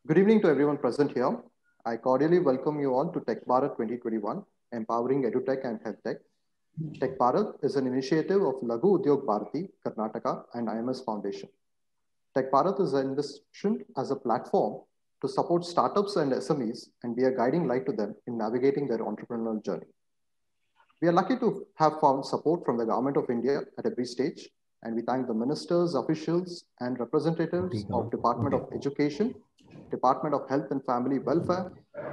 Good evening to everyone present here. I cordially welcome you all to Tech Bharat 2021, Empowering EduTech and HealthTech. Tech Bharat is an initiative of Laghu Udyog Bharati, Karnataka, and IMS Foundation. Tech Bharat is envisioned as a platform to support startups and SMEs and be a guiding light to them in navigating their entrepreneurial journey. We are lucky to have found support from the Government of India at every stage, and we thank the ministers, officials, and representatives of Department of Education, Department of Health and Family Welfare,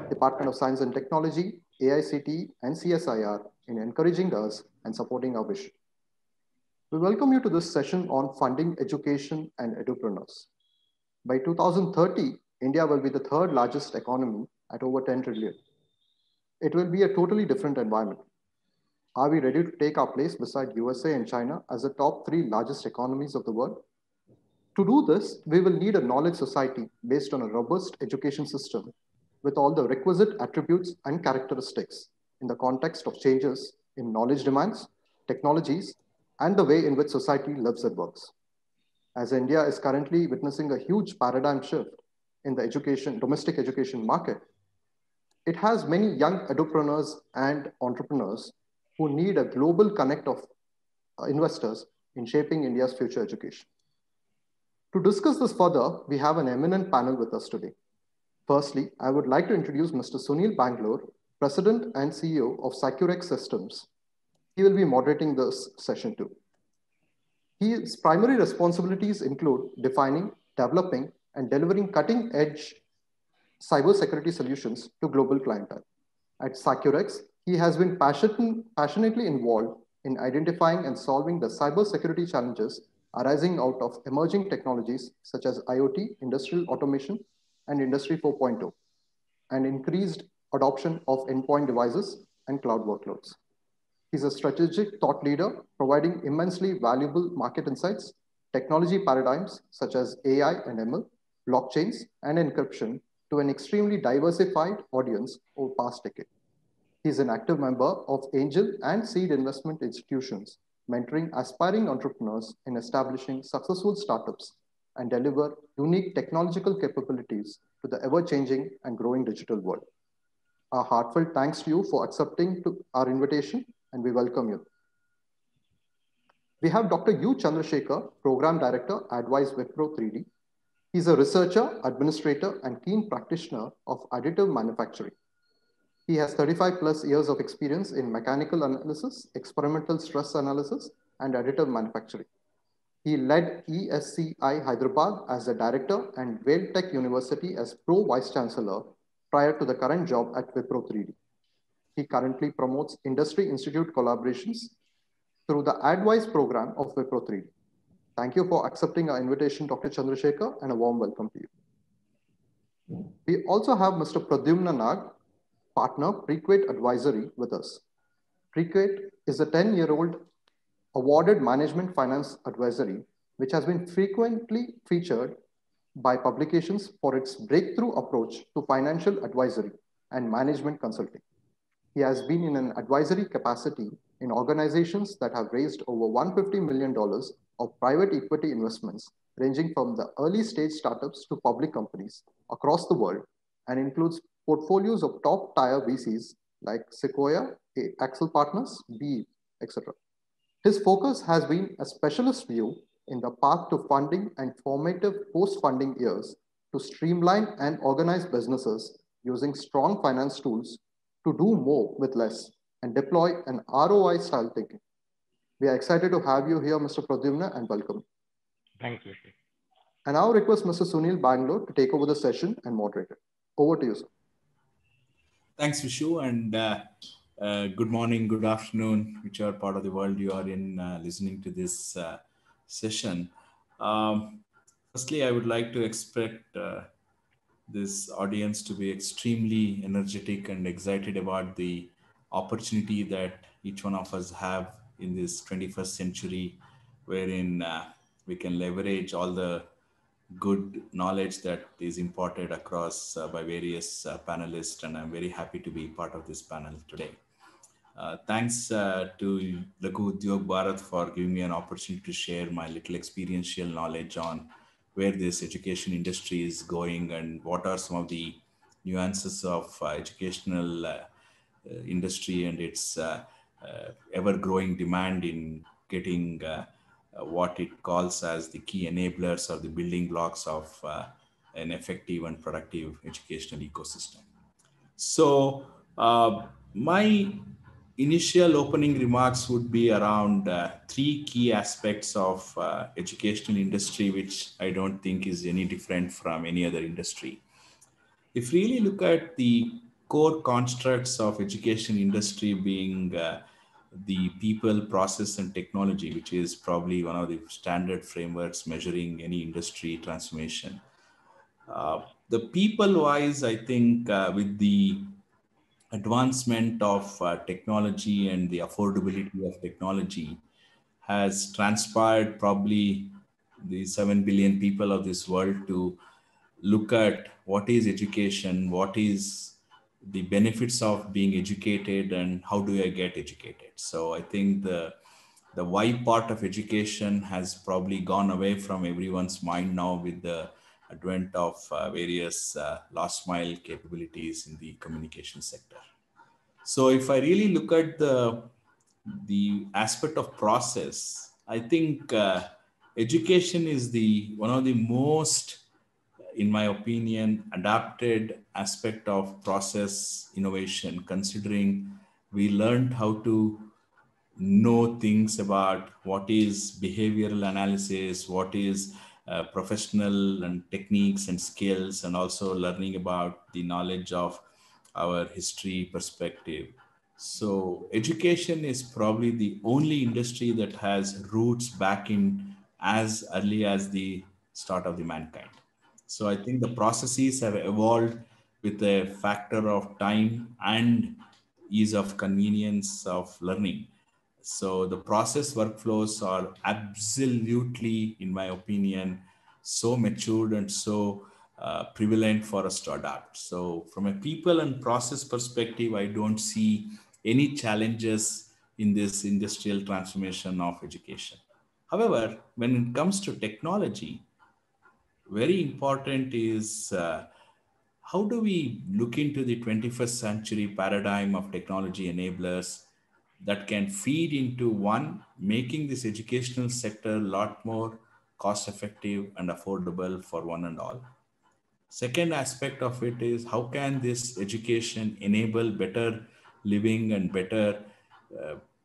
Department of Science and Technology, AICT, and CSIR in encouraging us and supporting our vision. We welcome you to this session on funding education and edupreneurs. By 2030, India will be the third largest economy at over 10 trillion. It will be a totally different environment. Are we ready to take our place beside USA and China as the top three largest economies of the world? To do this, we will need a knowledge society based on a robust education system with all the requisite attributes and characteristics in the context of changes in knowledge demands, technologies, and the way in which society lives and works. As India is currently witnessing a huge paradigm shift in the domestic education market, it has many young edupreneurs and entrepreneurs who need a global connect of investors in shaping India's future education. To discuss this further, we have an eminent panel with us today. Firstly, I would like to introduce Mr. Sunil Bangalore, President and CEO of Securex Systems. He will be moderating this session too. His primary responsibilities include defining, developing, and delivering cutting-edge cybersecurity solutions to global clientele. At Securex, he has been passionately involved in identifying and solving the cybersecurity challenges arising out of emerging technologies such as IoT, industrial automation, and Industry 4.0, and increased adoption of endpoint devices and cloud workloads. He's a strategic thought leader, providing immensely valuable market insights, technology paradigms such as AI and ML, blockchains, and encryption to an extremely diversified audience over past decade. He's an active member of angel and seed investment institutions, mentoring aspiring entrepreneurs in establishing successful startups and deliver unique technological capabilities to the ever-changing and growing digital world. Our heartfelt thanks to you for accepting our invitation, and we welcome you. We have Dr. U. Chandrasekhar, Program Director, Advise Wipro 3D. He's a researcher, administrator, and keen practitioner of additive manufacturing. He has 35 plus years of experience in mechanical analysis, experimental stress analysis, and additive manufacturing. He led ESCI Hyderabad as the director and Whale Tech University as Pro Vice Chancellor prior to the current job at Wipro 3D. He currently promotes industry institute collaborations through the Advise program of Wipro 3D. Thank you for accepting our invitation, Dr. Chandrasekhar, and a warm welcome to you. We also have Mr. Pradyumna Nag, partner, Preqate Advisory, with us. Preqate is a 10-year-old awarded management finance advisory, which has been frequently featured by publications for its breakthrough approach to financial advisory and management consulting. He has been in an advisory capacity in organizations that have raised over $150 million of private equity investments, ranging from the early stage startups to public companies across the world, and includes portfolios of top tier VCs like Sequoia, Axel Partners, BE, etc. His focus has been a specialist view in the path to funding and formative post-funding years to streamline and organize businesses using strong finance tools to do more with less and deploy an ROI style thinking. We are excited to have you here, Mr. Pradyumna, and welcome. Thank you. And now request Mr. Sunil Bangalore to take over the session and moderate it. Over to you, sir. Thanks, Vishu, and good morning, good afternoon, whichever part of the world you are in listening to this session. Firstly, I would like to expect this audience to be extremely energetic and excited about the opportunity that each one of us have in this 21st century, wherein we can leverage all the good knowledge that is imparted across by various panelists, and I'm very happy to be part of this panel today. Thanks to Laghu Udyog Bharat for giving me an opportunity to share my little experiential knowledge on where this education industry is going and what are some of the nuances of educational industry and its ever-growing demand in getting what it calls as the key enablers or the building blocks of an effective and productive educational ecosystem. So, my initial opening remarks would be around three key aspects of educational industry, which I don't think is any different from any other industry. If we really look at the core constructs of education industry being the people, process, and technology, which is probably one of the standard frameworks measuring any industry transformation. The people wise, I think with the advancement of technology and the affordability of technology has transpired probably the 7 billion people of this world to look at what is education, what is the benefits of being educated, and how do I get educated. So I think the why part of education has probably gone away from everyone's mind now with the advent of various last mile capabilities in the communication sector. So if I really look at the aspect of process, I think education is the one of the most, in my opinion, adapted aspect of process innovation, considering we learned how to know things about what is behavioral analysis, what is professional and techniques and skills, and also learning about the knowledge of our history perspective. So education is probably the only industry that has roots back in as early as the start of the mankind. So I think the processes have evolved with a factor of time and ease of convenience of learning. So the process workflows are absolutely, in my opinion, so matured and so prevalent for us to adapt. So from a people and process perspective, I don't see any challenges in this industrial transformation of education. However, when it comes to technology, very important is how do we look into the 21st century paradigm of technology enablers that can feed into one, making this educational sector a lot more cost effective and affordable for one and all. Second aspect of it is how can this education enable better living and better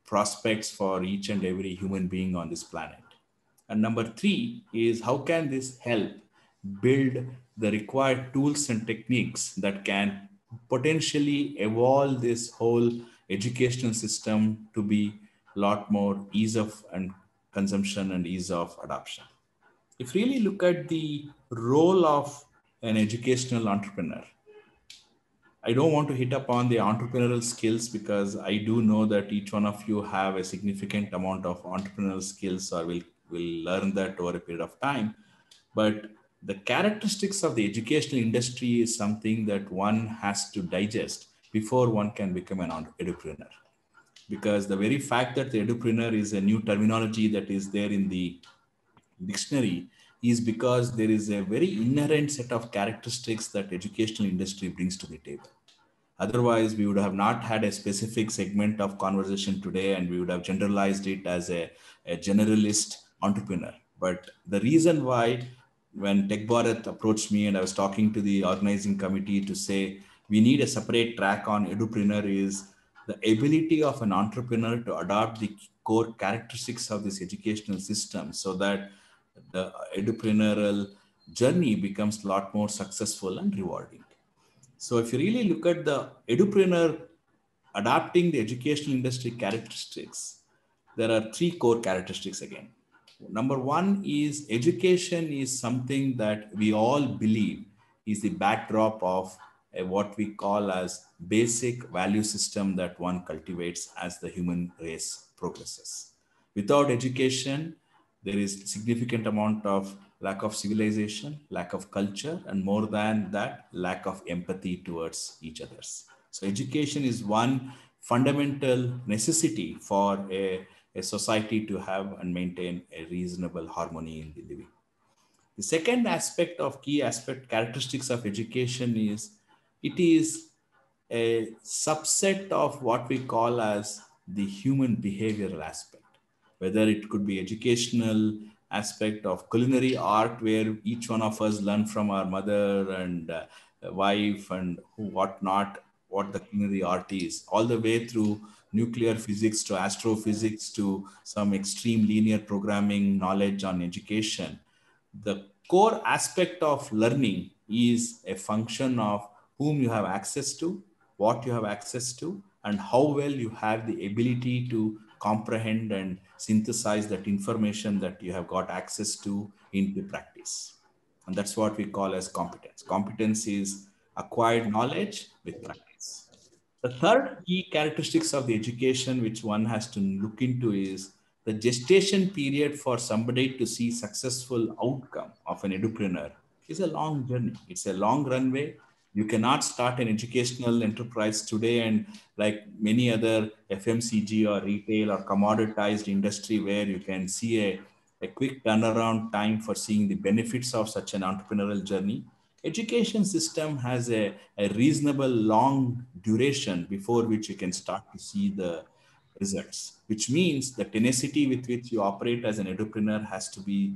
prospects for each and every human being on this planet. And number three is how can this help build the required tools and techniques that can potentially evolve this whole educational system to be a lot more ease of and consumption and ease of adoption. If you really look at the role of an educational entrepreneur, I don't want to hit upon the entrepreneurial skills because I do know that each one of you have a significant amount of entrepreneurial skills or will learn that over a period of time. But the characteristics of the educational industry is something that one has to digest before one can become an entrepreneur. Because the very fact that the entrepreneur is a new terminology that is there in the dictionary is because there is a very inherent set of characteristics that educational industry brings to the table. Otherwise, we would have not had a specific segment of conversation today and we would have generalized it as a generalist entrepreneur. But the reason why when Tech Bharat approached me and I was talking to the organizing committee to say we need a separate track on edupreneur is the ability of an entrepreneur to adopt the core characteristics of this educational system so that the edupreneurial journey becomes a lot more successful and rewarding. So if you really look at the edupreneur adapting the educational industry characteristics, there are three core characteristics again. Number one is education is something that we all believe is the backdrop of what we call as basic value system that one cultivates as the human race progresses. Without education, there is significant amount of lack of civilization, lack of culture, and more than that, lack of empathy towards each others. So education is one fundamental necessity for a society to have and maintain a reasonable harmony in the living. The second aspect of key aspect characteristics of education is it is a subset of what we call as the human behavioral aspect, whether it could be educational aspect of culinary art, where each one of us learn from our mother and wife and whatnot, what the culinary art is, all the way through nuclear physics to astrophysics to some extreme linear programming knowledge on education. The core aspect of learning is a function of whom you have access to, what you have access to, and how well you have the ability to comprehend and synthesize that information that you have got access to into practice. And that's what we call as competence. Competence is acquired knowledge with practice. The third key characteristics of the education which one has to look into is the gestation period for somebody to see successful outcome of an entrepreneur is a long journey. It's a long runway. You cannot start an educational enterprise today and like many other FMCG or retail or commoditized industry where you can see a quick turnaround time for seeing the benefits of such an entrepreneurial journey. Education system has a reasonable long duration before which you can start to see the results, which means the tenacity with which you operate as an entrepreneur has to be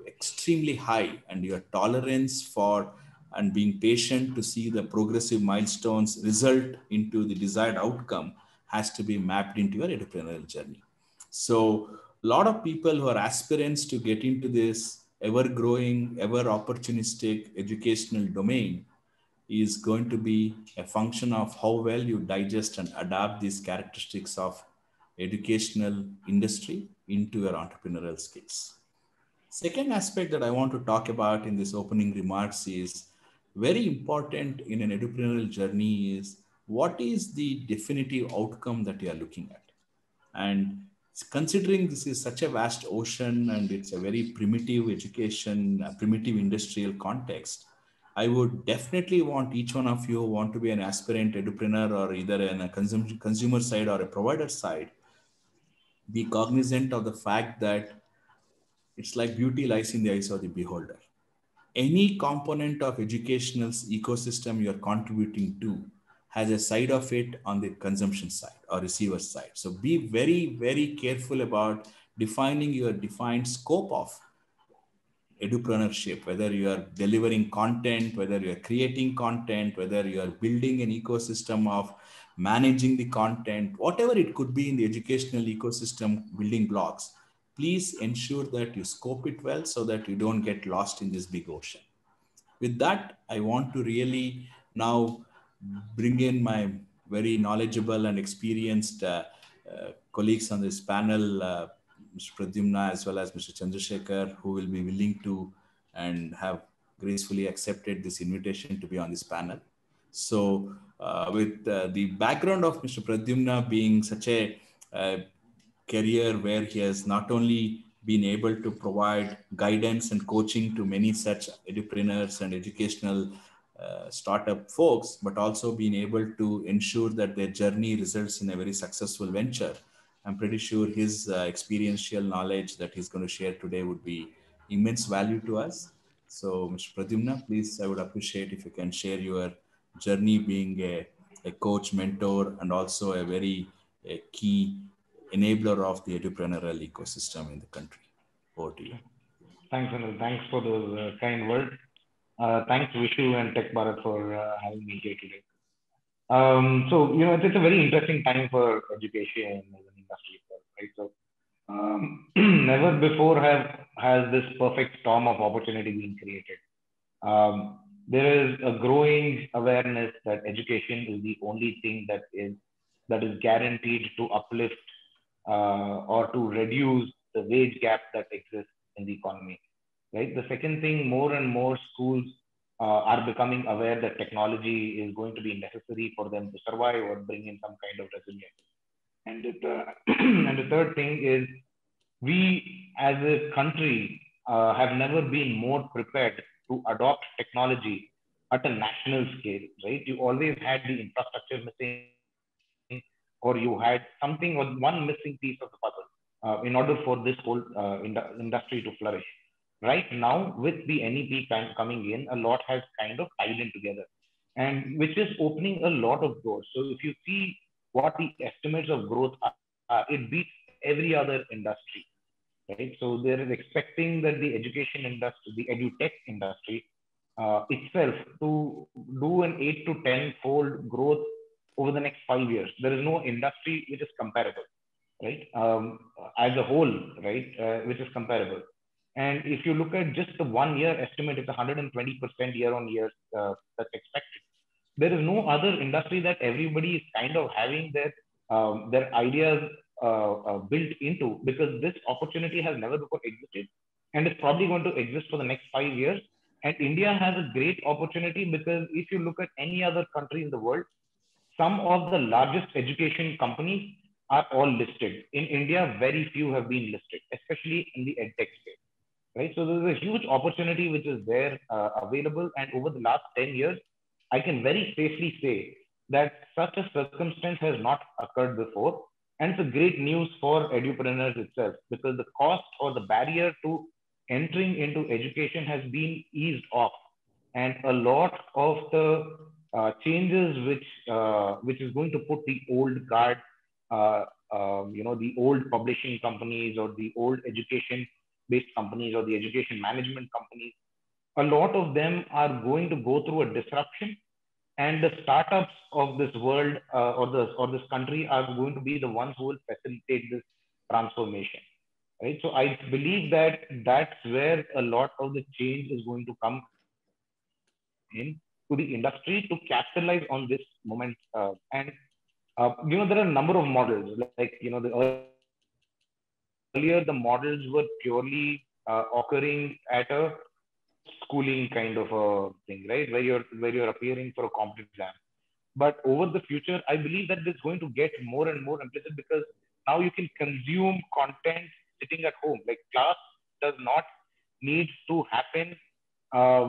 extremely high, and your tolerance for and being patient to see the progressive milestones result into the desired outcome has to be mapped into your entrepreneurial journey. So a lot of people who are aspirants to get into this ever growing, ever opportunistic educational domain is going to be a function of how well you digest and adapt these characteristics of educational industry into your entrepreneurial skills. Second aspect that I want to talk about in this opening remarks is very important in an entrepreneurial journey is what is the definitive outcome that you are looking at. And considering this is such a vast ocean and it's a very primitive education, primitive industrial context, I would definitely want each one of you who want to be an aspirant entrepreneur or either in a consumer side or a provider side, be cognizant of the fact that it's like beauty lies in the eyes of the beholder. Any component of educational ecosystem you're contributing to has a side of it on the consumption side or receiver side. So be very, very careful about defining your defined scope of edupreneurship, whether you are delivering content, whether you are creating content, whether you are building an ecosystem of managing the content, whatever it could be in the educational ecosystem building blocks, please ensure that you scope it well so that you don't get lost in this big ocean. With that, I want to really now bring in my very knowledgeable and experienced colleagues on this panel, Mr. Pradyumna as well as Mr. Chandrasekhar, who will be willing to and have gracefully accepted this invitation to be on this panel. So with the background of Mr. Pradyumna being such a career where he has not only been able to provide guidance and coaching to many such entrepreneurs and educational startup folks, but also being able to ensure that their journey results in a very successful venture. I'm pretty sure his experiential knowledge that he's going to share today would be immense value to us. So, Mr. Pradyumna, please, I would appreciate if you can share your journey being a coach, mentor, and also a very key enabler of the entrepreneurial ecosystem in the country. Over to you. Thanks, Anil. Thanks for those kind words. Thanks, Vishu and Tech Bharat for having me here today. So, it's a very interesting time for education as an industry, right? So, never before has this perfect storm of opportunity been created. There is a growing awareness that education is the only thing that is guaranteed to uplift or to reduce the wage gap that exists in the economy, right? The second thing, more and more schools are becoming aware that technology is going to be necessary for them to survive or bring in some kind of resilience. And the third thing is we as a country have never been more prepared to adopt technology at a national scale, right? You always had the infrastructure missing, or you had something or one missing piece of the puzzle in order for this whole industry to flourish. right now with the NEP coming in, a lot has kind of tied in together, and which is opening a lot of doors. So if you see what the estimates of growth are, it beats every other industry, right? So they're expecting that the education industry, the edutech industry itself, to do an 8 to 10 fold growth over the next 5 years. There is no industry which is comparable, right? As a whole, right, which is comparable. And if you look at just the 1 year estimate, it's 120% year on year that's expected. There is no other industry that everybody is kind of having their ideas built into, because this opportunity has never before existed, and it's probably going to exist for the next 5 years. And India has a great opportunity, because if you look at any other country in the world, some of the largest education companies are all listed. In India, very few have been listed, especially in the edtech space, right? So there's a huge opportunity which is there available. And over the last 10 years, I can very safely say that such a circumstance has not occurred before. And it's a great news for edupreneurs itself, because the cost or the barrier to entering into education has been eased off. And a lot of the changes which is going to put the old guard, the old publishing companies or the old education based companies or the education management companies, a lot of them are going to go through a disruption, and the startups of this world or this country are going to be the ones who will facilitate this transformation, right? So I believe that that's where a lot of the change is going to come in to the industry to capitalize on this moment. And there are a number of models. Like, the earlier the models were purely occurring at a schooling kind of a thing, right? Where you're appearing for a competitive exam. But over the future, I believe that it's going to get more and more implicit, because now you can consume content sitting at home. Like, class does not need to happen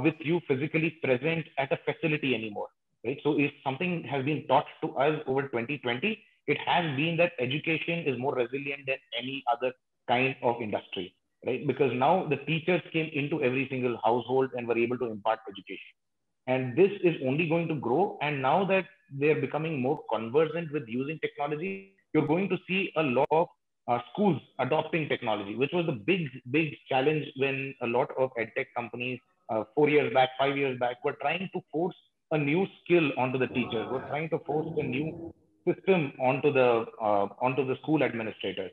with you physically present at a facility anymore, right? So if something has been taught to us over 2020, it has been that education is more resilient than any other kind of industry, right? Because now the teachers came into every single household and were able to impart education. And this is only going to grow. And now that they're becoming more conversant with using technology, you're going to see a lot of schools adopting technology, which was the big challenge when a lot of edtech companies 4 years back, 5 years back, were trying to force a new skill onto the teachers. We're trying to force a new system onto the school administrators.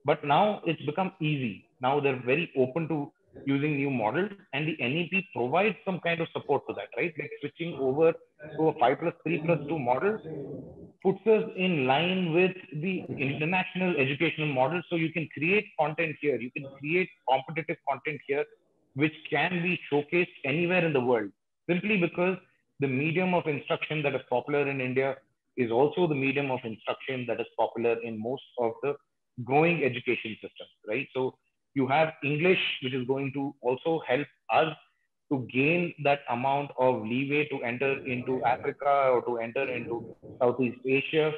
But now it's become easy. Now they're very open to using new models, and the NEP provides some kind of support to that, right? Like switching over to a 5+3+2 model puts us in line with the international educational model. So you can create content here, you can create competitive content here, which can be showcased anywhere in the world, simply because the medium of instruction that is popular in India is also the medium of instruction that is popular in most of the growing education systems, right? So you have English, which is going to also help us to gain that amount of leeway to enter into Africa or to enter into Southeast Asia.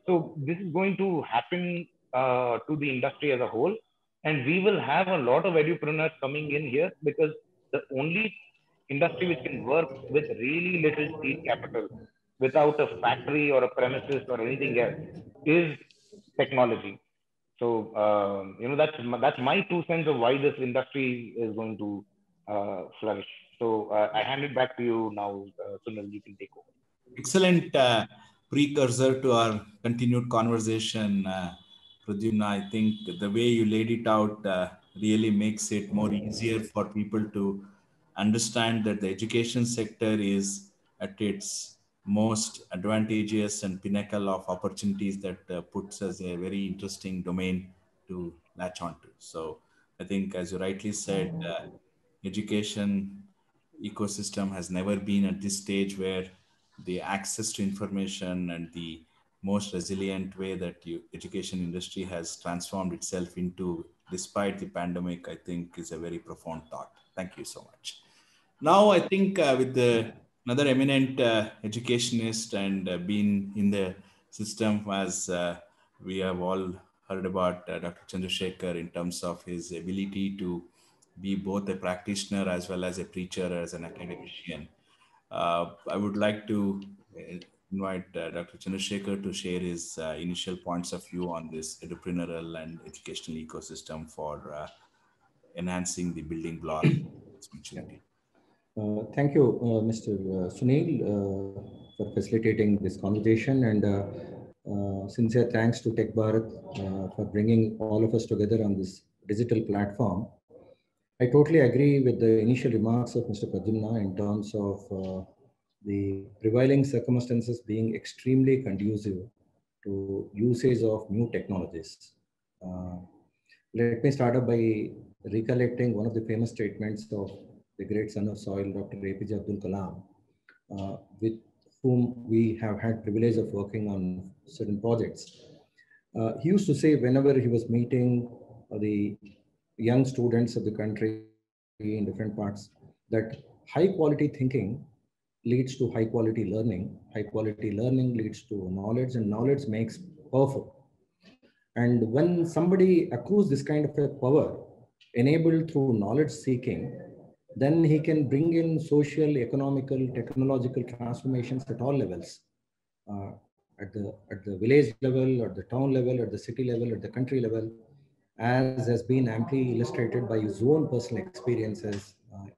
So this is going to happen to the industry as a whole. And we will have a lot of edupreneurs coming in here, because the only industry which can work with really little seed capital without a factory or a premises or anything else is technology. So that's my 2 cents of why this industry is going to flourish. So I hand it back to you now, Sunil. You can take over. Excellent precursor to our continued conversation, Pradyumna. I think the way you laid it out really makes it more easier for people to understand that the education sector is at its most advantageous and pinnacle of opportunities that puts us a very interesting domain to latch onto. So I think, as you rightly said, education ecosystem has never been at this stage where the access to information and the most resilient way that education industry has transformed itself into despite the pandemic, I think is a very profound thought. Thank you so much. Now, I think with another eminent educationist and been in the system, as we have all heard about Dr. Chandrasekhar, in terms of his ability to be both a practitioner as well as a preacher, as an academician. I would like to invite Dr. Chandrasekhar to share his initial points of view on this entrepreneurial and educational ecosystem for enhancing the building block of maturity. Thank you, Mr. Sunil, for facilitating this conversation, and sincere thanks to Tech Bharat for bringing all of us together on this digital platform. I totally agree with the initial remarks of Mr. Pradyumna in terms of the prevailing circumstances being extremely conducive to usage of new technologies. Let me start up by recollecting one of the famous statements of the great son of soil, Dr. APJ Abdul Kalam, with whom we have had privilege of working on certain projects. He used to say whenever he was meeting the young students of the country in different parts, that high quality thinking leads to high quality learning leads to knowledge, and knowledge makes powerful. And when somebody accrues this kind of a power enabled through knowledge seeking, then he can bring in social, economical, technological transformations at all levels, at the village level, at the town level, at the city level, at the country level, as has been amply illustrated by his own personal experiences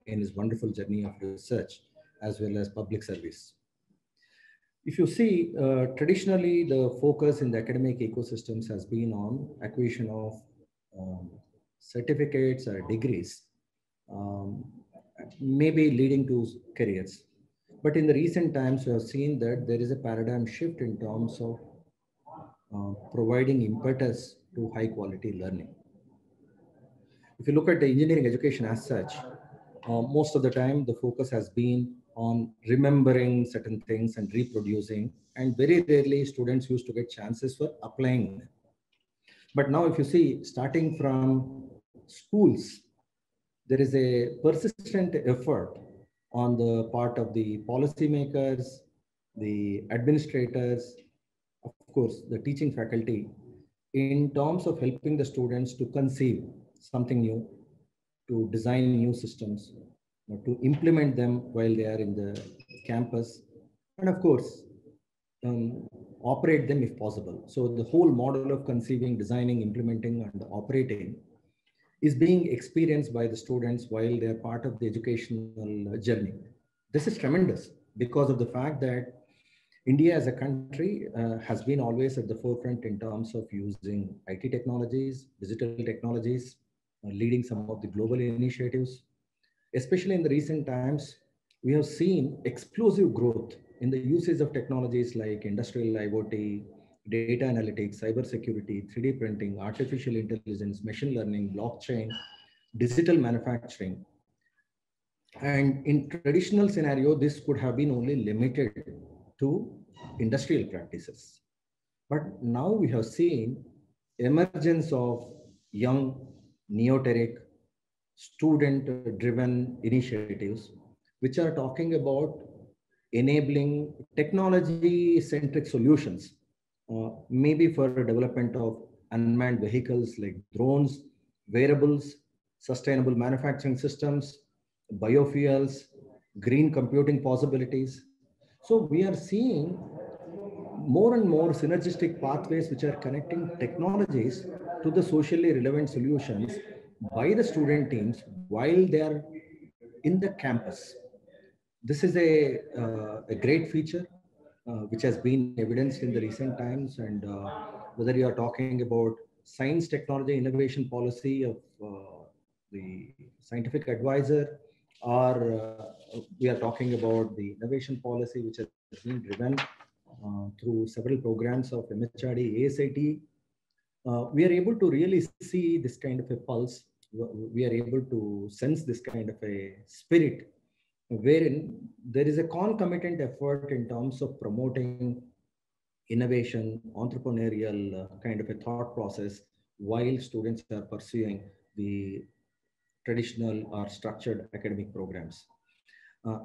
in his wonderful journey of research as well as public service. If you see, traditionally, the focus in the academic ecosystems has been on acquisition of certificates or degrees, maybe leading to careers. But in the recent times, we have seen that there is a paradigm shift in terms of providing impetus to high quality learning. If you look at the engineering education as such, most of the time the focus has been on remembering certain things and reproducing, and very rarely students used to get chances for applying them. But now if you see, starting from schools, there is a persistent effort on the part of the policymakers, the administrators, of course, the teaching faculty, in terms of helping the students to conceive something new, to design new systems, to implement them while they are in the campus, and of course, operate them if possible. So the whole model of conceiving, designing, implementing, and operating is being experienced by the students while they are part of the educational journey. This is tremendous because of the fact that India as a country has been always at the forefront in terms of using IT technologies, digital technologies, leading some of the global initiatives. Especially in the recent times, we have seen explosive growth in the usage of technologies like industrial IoT, data analytics, cybersecurity, 3D printing, artificial intelligence, machine learning, blockchain, digital manufacturing. And in traditional scenario, this could have been only limited to industrial practices. But now we have seen emergence of young, neoteric, student-driven initiatives, which are talking about enabling technology-centric solutions, maybe for the development of unmanned vehicles like drones, wearables, sustainable manufacturing systems, biofuels, green computing possibilities. So we are seeing more and more synergistic pathways which are connecting technologies to the socially relevant solutions by the student teams while they are in the campus. This is a great feature which has been evidenced in the recent times, and whether you are talking about science, technology, innovation policy of the scientific advisor, or we are talking about the innovation policy which has been driven through several programs of MHRD, ASIT, we are able to really see this kind of a pulse. We are able to sense this kind of a spirit wherein there is a concomitant effort in terms of promoting innovation, entrepreneurial kind of a thought process while students are pursuing the traditional or structured academic programs.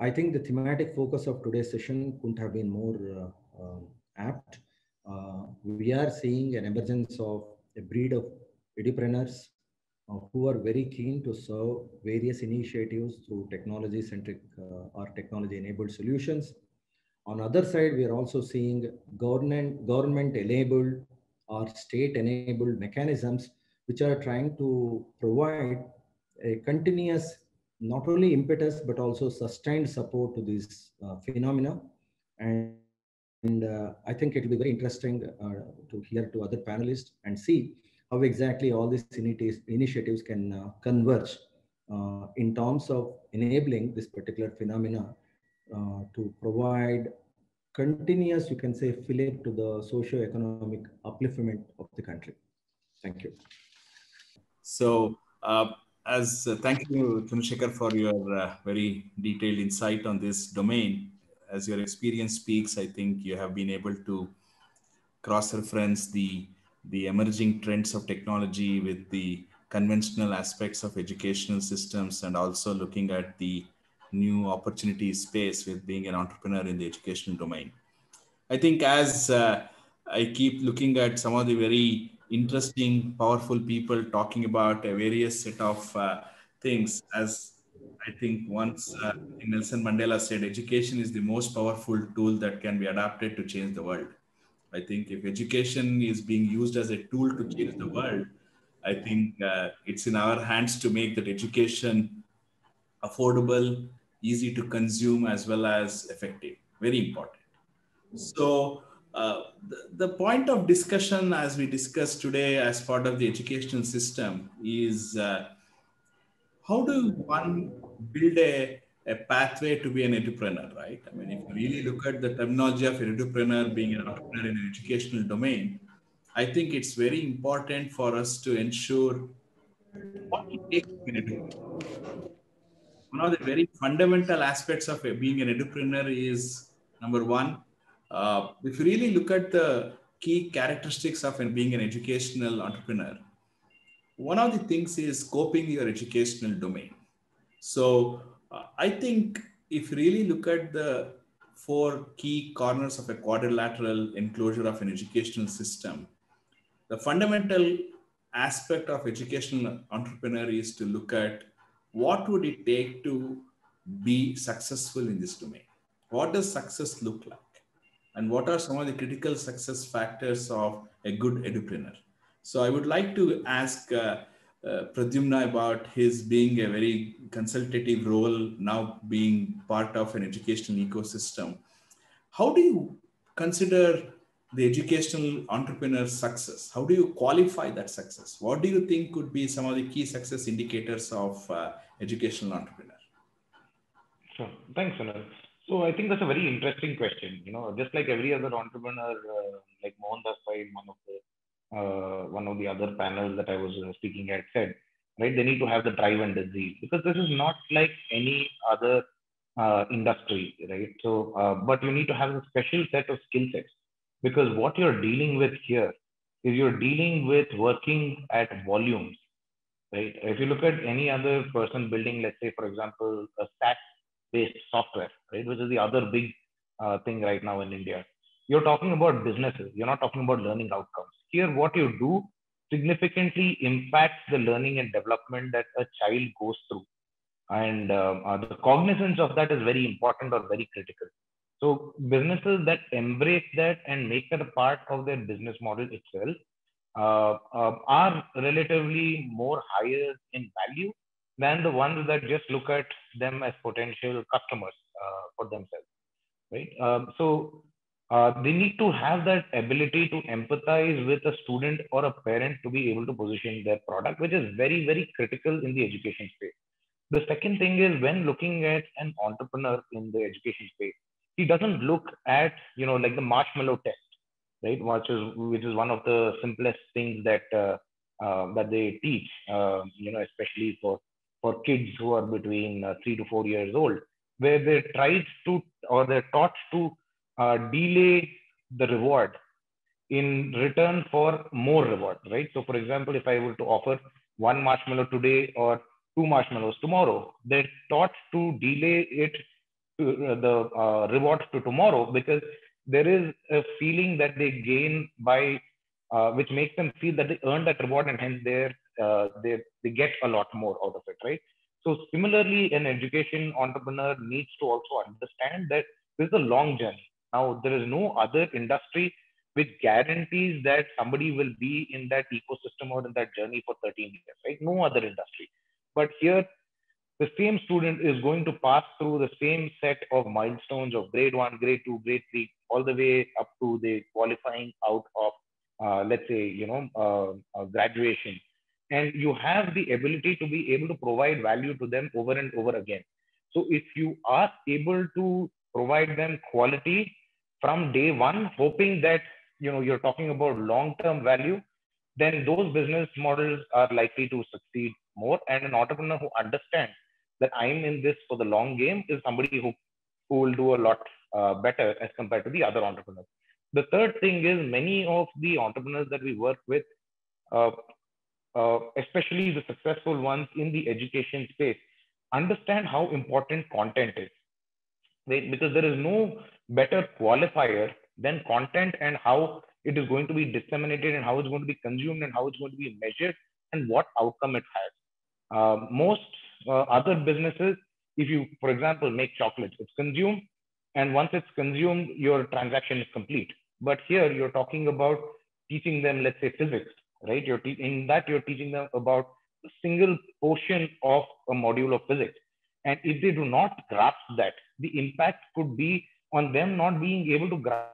I think the thematic focus of today's session couldn't have been more apt. We are seeing an emergence of a breed of entrepreneurs who are very keen to serve various initiatives through technology-centric or technology-enabled solutions. On other side, we are also seeing government-enabled or state-enabled mechanisms which are trying to provide a continuous, not only impetus, but also sustained support to these phenomena. And I think it will be very interesting to hear to other panelists and see how exactly all these initiatives can converge in terms of enabling this particular phenomena to provide continuous, you can say, fillip to the socio-economic upliftment of the country. Thank you. So, thank you, Chandrasekhar, for your very detailed insight on this domain. As your experience speaks, I think you have been able to cross-reference the emerging trends of technology with the conventional aspects of educational systems, and also looking at the new opportunity space with being an entrepreneur in the educational domain. I think as I keep looking at some of the very interesting, powerful people talking about a various set of things, as I think once Nelson Mandela said, education is the most powerful tool that can be adapted to change the world. I think if education is being used as a tool to change the world, I think it's in our hands to make that education affordable, easy to consume, as well as effective. Very important. So the point of discussion, as we discussed today as part of the educational system, is how do one build a pathway to be an entrepreneur, right? I mean, if you really look at the terminology of an entrepreneur, being an entrepreneur in an educational domain, I think it's very important for us to ensure what it takes to be an entrepreneur. One of the very fundamental aspects of being an entrepreneur is, number one, if you really look at the key characteristics of being an educational entrepreneur, one of the things is scoping your educational domain. So I think if you really look at the four key corners of a quadrilateral enclosure of an educational system, the fundamental aspect of educational entrepreneur is to look at what would it take to be successful in this domain. What does success look like? And what are some of the critical success factors of a good entrepreneur? So I would like to ask Pradyumna about his being a very consultative role, now being part of an educational ecosystem. How do you consider the educational entrepreneur's success? How do you qualify that success? What do you think could be some of the key success indicators of educational entrepreneur? Sure. Thanks, Sunil. So I think that's a very interesting question. Just like every other entrepreneur, like Mohan Daspai, one of the other panels that I was speaking at, said, right, they need to have the drive and the zeal, because this is not like any other industry, right? So, but you need to have a special set of skill sets, because what you're dealing with here is you're dealing with working at volumes, right? If you look at any other person building, let's say, for example, a SaaS-based software, right, which is the other big thing right now in India, you're talking about businesses. You're not talking about learning outcomes. Here, what you do significantly impacts the learning and development that a child goes through. And the cognizance of that is very important or very critical. So businesses that embrace that and make that a part of their business model itself are relatively more higher in value than the ones that just look at them as potential customers for themselves, right? They need to have that ability to empathize with a student or a parent to be able to position their product, which is very, very critical in the education space. The second thing is, when looking at an entrepreneur in the education space, he doesn't look at, like the marshmallow test, right? Which is one of the simplest things that that they teach, especially for kids who are between 3 to 4 years old, where they're taught to delay the reward in return for more reward, right? So, for example, if I were to offer one marshmallow today or two marshmallows tomorrow, they're taught to delay it to the reward to tomorrow, because there is a feeling that they gain by which makes them feel that they earn that reward, and hence they're they get a lot more out of it, right? So similarly, an education entrepreneur needs to also understand that this is a long journey. Now, there is no other industry which guarantees that somebody will be in that ecosystem or in that journey for 13 years, right? No other industry. But here, the same student is going to pass through the same set of milestones of grade 1, grade 2, grade 3, all the way up to the qualifying out of, let's say, graduation. And you have the ability to be able to provide value to them over and over again. So if you are able to provide them quality from day one, hoping that, you're talking about long-term value, then those business models are likely to succeed more. And an entrepreneur who understands that I'm in this for the long game is somebody who will do a lot better as compared to the other entrepreneurs. The third thing is many of the entrepreneurs that we work with, especially the successful ones in the education space, understand how important content is. Right? Because there is no better qualifier than content and how it is going to be disseminated and how it's going to be consumed and how it's going to be measured and what outcome it has. Most other businesses, if you, for example, make chocolates, it's consumed, and once it's consumed, your transaction is complete. But here you're talking about teaching them, let's say, physics, right? You're teaching them about a single portion of a module of physics. And if they do not grasp that, the impact could be on them not being able to grasp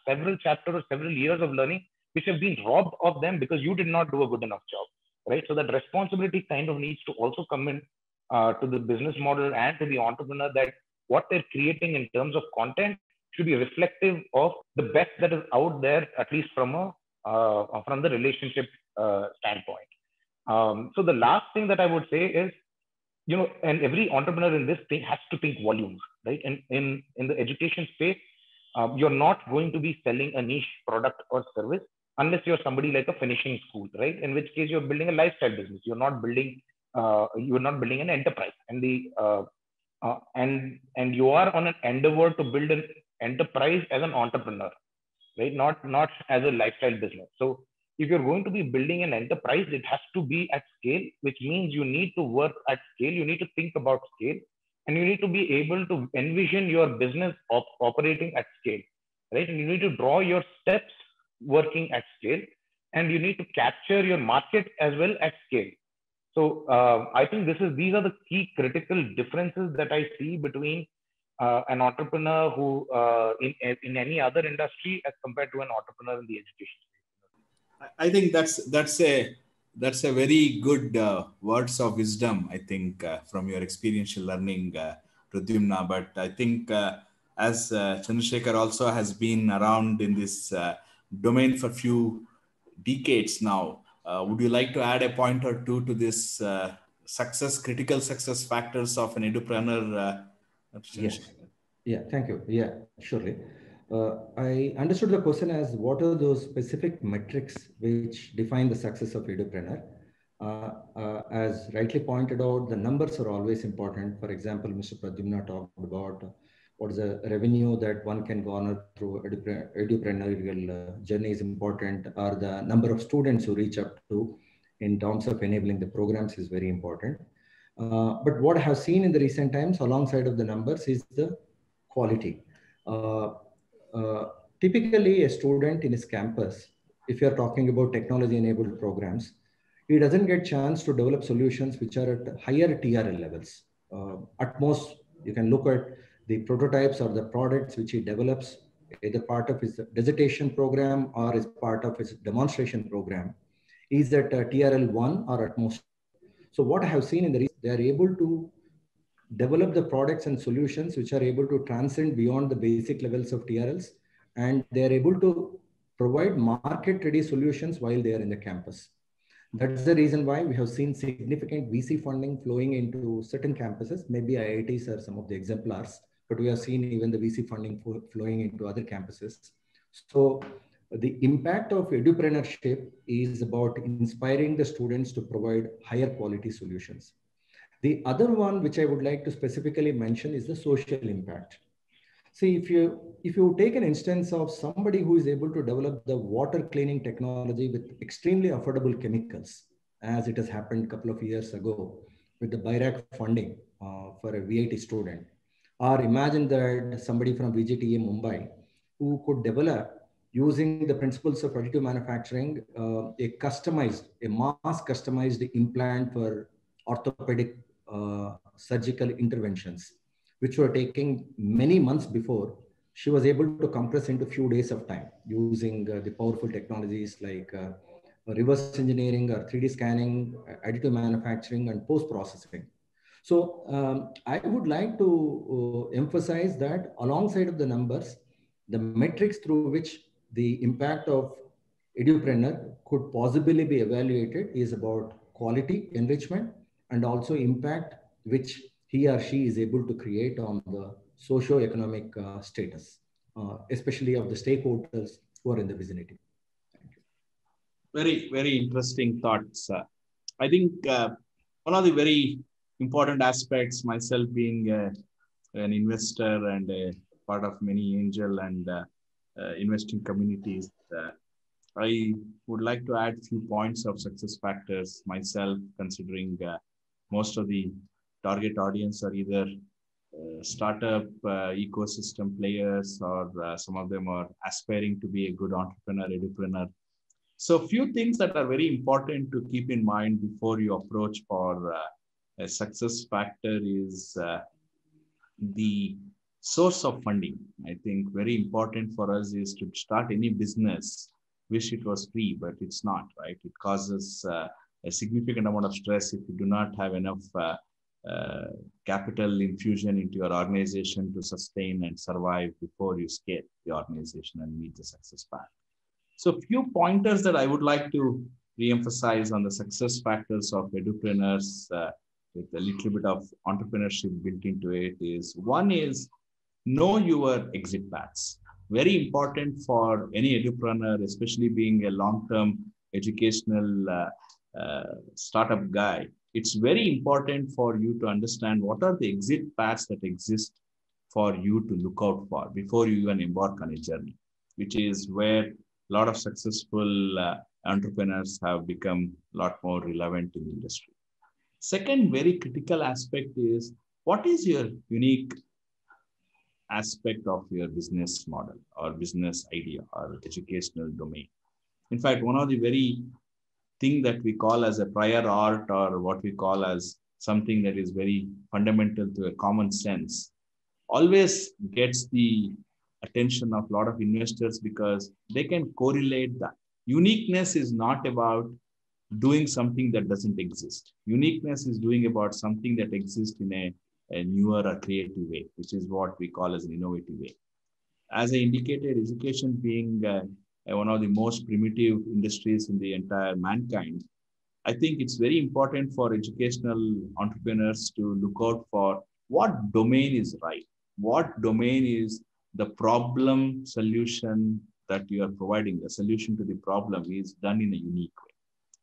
several chapters or several years of learning, which have been robbed of them because you did not do a good enough job, right? So that responsibility kind of needs to also come in to the business model and to the entrepreneur, that what they're creating in terms of content should be reflective of the best that is out there, at least from the relationship standpoint. So the last thing that I would say is, and every entrepreneur in this thing has to think volumes, right? And in the education space, you're not going to be selling a niche product or service unless you're somebody like a finishing school, right? In which case you're building a lifestyle business. You're not building an enterprise. And you are on an endeavor to build an enterprise as an entrepreneur, right? Not as a lifestyle business. So if you're going to be building an enterprise, it has to be at scale, which means you need to work at scale. You need to think about scale, and you need to be able to envision your business operating at scale, right? And you need to draw your steps working at scale, and you need to capture your market as well at scale. So I think these are the key critical differences that I see between an entrepreneur who in any other industry as compared to an entrepreneur in the education space. I think that's a very good words of wisdom, I think, from your experiential learning, Pradyumna. But I think as Chandrasekhar also has been around in this domain for a few decades now, would you like to add a point or two to this critical success factors of an entrepreneur? Yes. Yeah, thank you. Yeah, surely. I understood the question as what are those specific metrics which define the success of entrepreneur. As rightly pointed out, the numbers are always important. For example, Mr. Pradyumna talked about what is the revenue that one can garner through entrepreneurial journey is important, or the number of students who reach up to in terms of enabling the programs is very important. But what I have seen in the recent times alongside of the numbers is the quality. Typically, a student in his campus, if you're talking about technology-enabled programs, he doesn't get chance to develop solutions which are at higher TRL levels. At most, you can look at the prototypes or the products which he develops, either part of his dissertation program or as part of his demonstration program, is at TRL 1 or at most. So what I have seen in they are able to develop the products and solutions which are able to transcend beyond the basic levels of TRLs, and they are able to provide market-ready solutions while they are in the campus. That's the reason why we have seen significant VC funding flowing into certain campuses. Maybe IITs are some of the exemplars, but we have seen even the VC funding flowing into other campuses. So the impact of edupreneurship is about inspiring the students to provide higher quality solutions. The other one, which I would like to specifically mention, is the social impact. See, if you take an instance of somebody who is able to develop the water cleaning technology with extremely affordable chemicals, as it has happened a couple of years ago with the BIRAC funding for a VIT student. Or imagine that somebody from VGTA Mumbai who could develop, using the principles of additive manufacturing, a mass customized implant for orthopedic surgical interventions, which were taking many months before. She was able to compress into a few days of time using the powerful technologies like reverse engineering or 3D scanning, additive manufacturing, and post-processing. So I would like to emphasize that alongside of the numbers, the metrics through which the impact of Edupreneur could possibly be evaluated is about quality enrichment and also impact which he or she is able to create on the socio-economic status, especially of the stakeholders who are in the vicinity. Very, very interesting thoughts. I think one of the very important aspects, myself being an investor and a part of many angel and investing communities, I would like to add a few points of success factors myself, considering most of the target audience are either startup ecosystem players, or some of them are aspiring to be a good entrepreneur, edupreneur. So a few things that are very important to keep in mind before you approach for a success factor is the source of funding. I think very important for us is to start any business. Wish it was free, but it's not, right? It causes a significant amount of stress if you do not have enough capital infusion into your organization to sustain and survive before you scale the organization and meet the success path. So a few pointers that I would like to re-emphasize on the success factors of edupreneurs with a little bit of entrepreneurship built into it is, one is know your exit paths. Very important for any edupreneur, especially being a long-term educational startup guy. It's very important for you to understand what are the exit paths that exist for you to look out for before you even embark on a journey, which is where a lot of successful entrepreneurs have become a lot more relevant in the industry. Second, very critical aspect is, what is your unique aspect of your business model or business idea or educational domain? In fact, one of the very thing that we call as a prior art, or what we call as something that is very fundamental to a common sense, always gets the attention of a lot of investors because they can correlate that. Uniqueness is not about doing something that doesn't exist. Uniqueness is doing about something that exists in a newer or creative way, which is what we call as an innovative way. As I indicated, education being one of the most primitive industries in the entire mankind, I think it's very important for educational entrepreneurs to look out for what domain is right, what domain is the problem solution that you are providing. The solution to the problem is done in a unique way.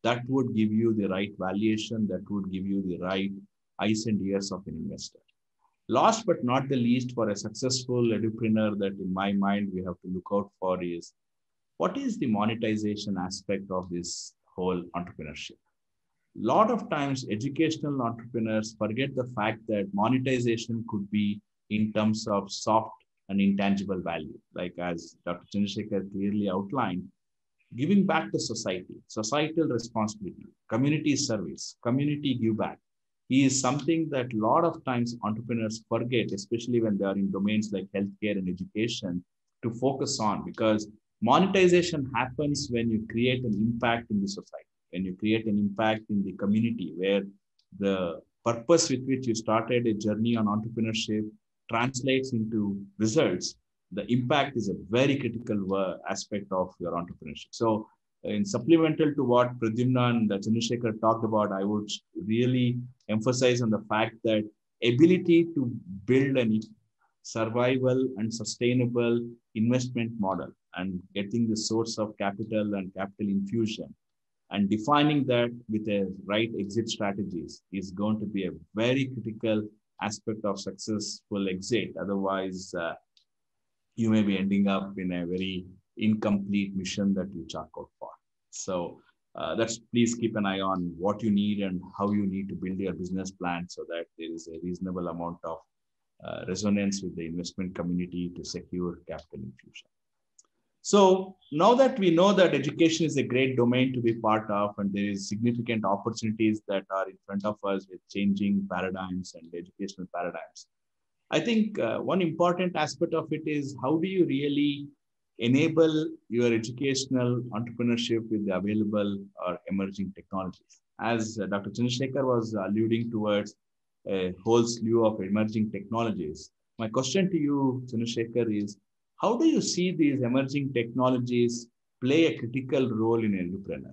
That would give you the right valuation, that would give you the right eyes and ears of an investor. Last but not the least, for a successful edupreneur, that in my mind we have to look out for is, what is the monetization aspect of this whole entrepreneurship? A lot of times educational entrepreneurs forget the fact that monetization could be in terms of soft and intangible value. Like as Dr. Chandrasekhar clearly outlined, giving back to society, societal responsibility, community service, community give back is something that a lot of times entrepreneurs forget, especially when they are in domains like healthcare and education, to focus on, because monetization happens when you create an impact in the society, when you create an impact in the community, where the purpose with which you started a journey on entrepreneurship translates into results. The impact is a very critical aspect of your entrepreneurship. So in supplemental to what Pradyumna and Chandrasekhar talked about, I would really emphasize on the fact that ability to build a survival and sustainable investment model and getting the source of capital and capital infusion and defining that with a right exit strategies is going to be a very critical aspect of successful exit. Otherwise, you may be ending up in a very incomplete mission that you chart out for. So That's please keep an eye on what you need and how you need to build your business plan so that there is a reasonable amount of resonance with the investment community to secure capital infusion. So now that we know that education is a great domain to be part of, and there is significant opportunities that are in front of us with changing paradigms and educational paradigms, I think one important aspect of it is how do you really enable your educational entrepreneurship with the available or emerging technologies? As Dr. Chandrasekhar was alluding towards a whole slew of emerging technologies. My question to you, Chandrasekhar, is how do you see these emerging technologies play a critical role in entrepreneur?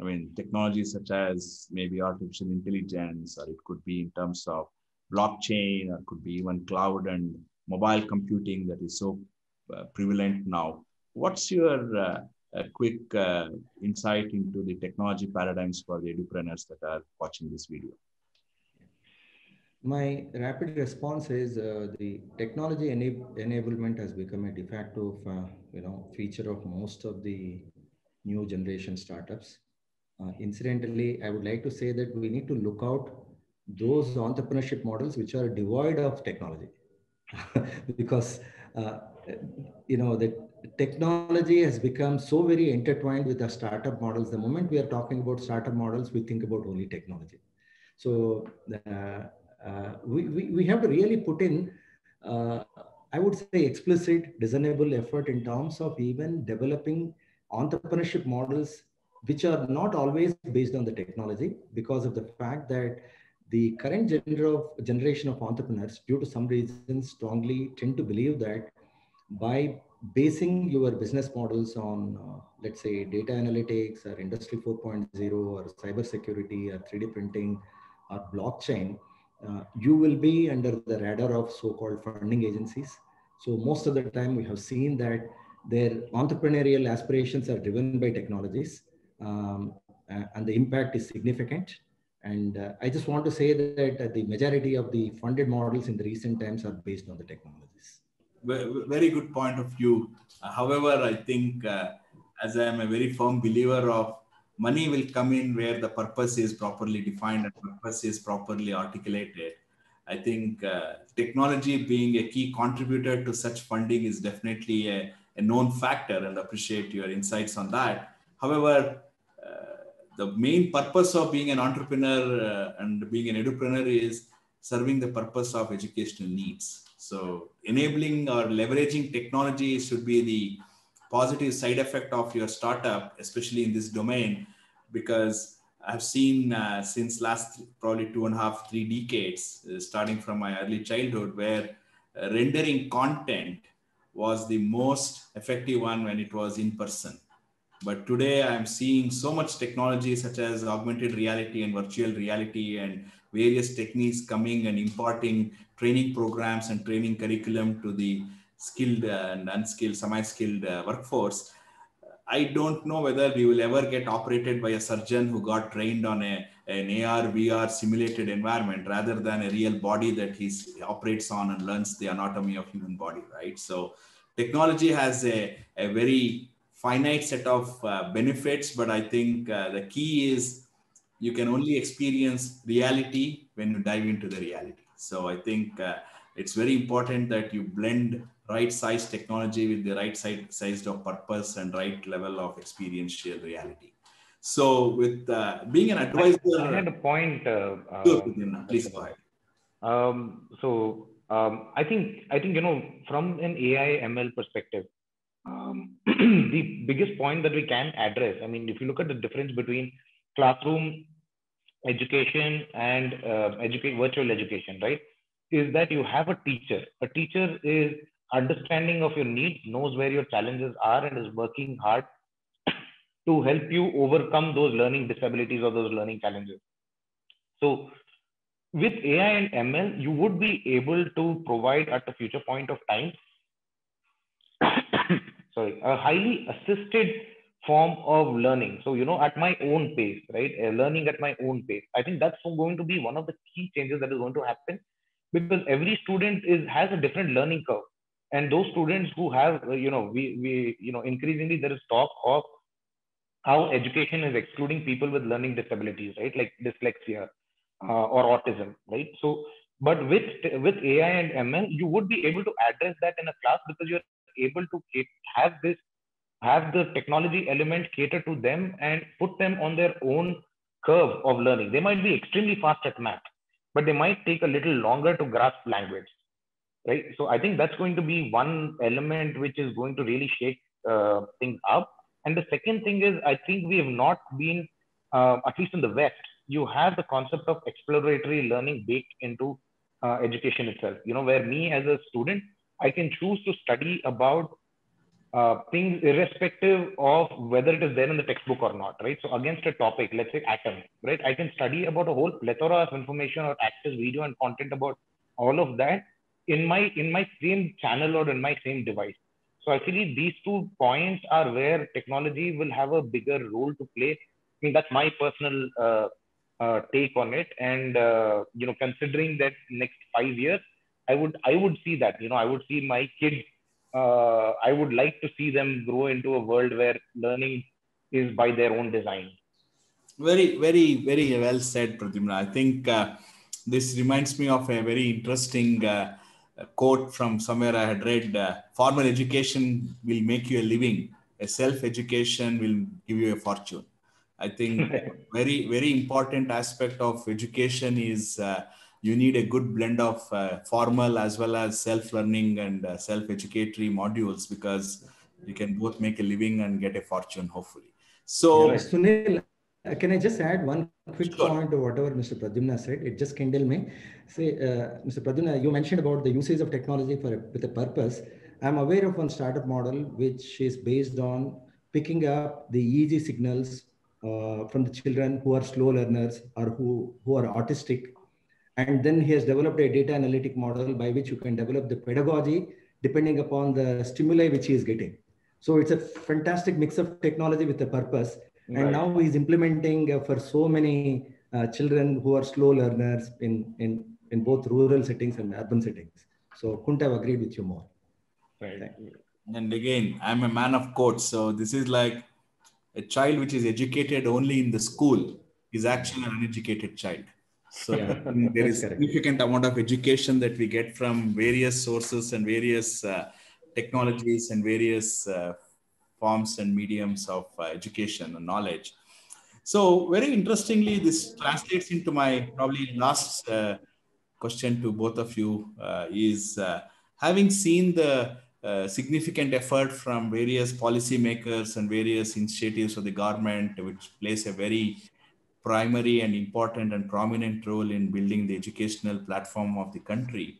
I mean, technologies such as maybe artificial intelligence, or it could be in terms of blockchain, or could be even cloud and mobile computing that is so prevalent now. What's your quick insight into the technology paradigms for the entrepreneurs that are watching this video? My rapid response is the technology enablement has become a de facto feature of most of the new generation startups. Incidentally, I would like to say that we need to look out those entrepreneurship models which are devoid of technology, because the technology has become so very intertwined with the startup models. The moment we are talking about startup models, we think about only technology. So we have to really put in, I would say, explicit, discernible effort in terms of even developing entrepreneurship models, which are not always based on the technology, because of the fact that the current generation of entrepreneurs, due to some reasons, strongly tend to believe that by basing your business models on, let's say, data analytics or Industry 4.0 or cybersecurity or 3D printing or blockchain, you will be under the radar of so-called funding agencies. So most of the time we have seen that their entrepreneurial aspirations are driven by technologies, and the impact is significant. And I just want to say that the majority of the funded models in the recent times are based on the technologies. Very good point of view. However, I think as I am a very firm believer of money will come in where the purpose is properly defined and purpose is properly articulated. I think technology being a key contributor to such funding is definitely a known factor, and appreciate your insights on that. However, the main purpose of being an entrepreneur and being an entrepreneur is serving the purpose of educational needs. So enabling or leveraging technology should be the positive side effect of your startup, especially in this domain, because I've seen since last probably 2.5, 3 decades, starting from my early childhood, where rendering content was the most effective one when it was in person. But today I'm seeing so much technology such as augmented reality and virtual reality and various techniques coming and imparting training programs and training curriculum to the skilled and unskilled, semi-skilled workforce. I don't know whether we will ever get operated by a surgeon who got trained on an AR, VR simulated environment rather than a real body that he operates on and learns the anatomy of human body, right? So technology has a very finite set of benefits, but I think the key is you can only experience reality when you dive into the reality. So I think it's very important that you blend right size technology with the right size of purpose and right level of experiential reality. So with being an advisor, I had a point. Please go ahead. I think from an AI ML perspective, the biggest point that we can address, I mean, if you look at the difference between classroom education and virtual education, right, is that you have a teacher. A teacher is understanding of your needs, knows where your challenges are, and is working hard to help you overcome those learning disabilities or those learning challenges. So with AI and ML, you would be able to provide at a future point of time, a highly assisted form of learning. So, at my own pace, right? Learning at my own pace. I think that's going to be one of the key changes that is going to happen, because every student has a different learning curve. And those students who have, increasingly there is talk of how education is excluding people with learning disabilities, right? Like dyslexia or autism, right? So, but with AI and ML, you would be able to address that in a class because you're able to have this have the technology element cater to them and put them on their own curve of learning. They might be extremely fast at math, but they might take a little longer to grasp language, right? So I think that's going to be one element which is going to really shake things up. And the second thing is, I think we have not been, at least in the West, you have the concept of exploratory learning baked into education itself. You know, where me as a student, I can choose to study about things irrespective of whether it is there in the textbook or not, right? So against a topic, let's say atom, right? I can study about a whole plethora of information or access video and content about all of that in my same channel or in my same device. So actually, these 2 points are where technology will have a bigger role to play. I mean, that's my personal take on it. And considering that next 5 years, I would see that. I would see my kids. I would like to see them grow into a world where learning is by their own design. Very, very, very well said, Pradyumna. I think this reminds me of a very interesting quote from somewhere I had read. Formal education will make you a living. A self-education will give you a fortune. I think very, very important aspect of education is you need a good blend of formal as well as self-learning and self-educatory modules, because you can both make a living and get a fortune, hopefully. So, Sunil, can I just add one quick sure. point to whatever Mr. Pradyumna said? It just kindled me. Say, Mr. Pradyumna, you mentioned about the usage of technology with a purpose. I'm aware of one startup model which is based on picking up the EEG signals from the children who are slow learners or who are autistic. And then he has developed a data analytic model by which you can develop the pedagogy depending upon the stimuli which he is getting. So it's a fantastic mix of technology with a purpose. And Right. now he's implementing for so many children who are slow learners in both rural settings and urban settings. So couldn't have agreed with you more. Right. And again, I'm a man of quotes. So this is like a child which is educated only in the school is actually an uneducated child. So Yeah, there that's is correct. significant amount of education that we get from various sources and various technologies and various forms and mediums of education and knowledge. So very interestingly, this translates into my probably last question to both of you is having seen the significant effort from various policymakers and various initiatives of the government, which plays a very primary and important and prominent role in building the educational platform of the country.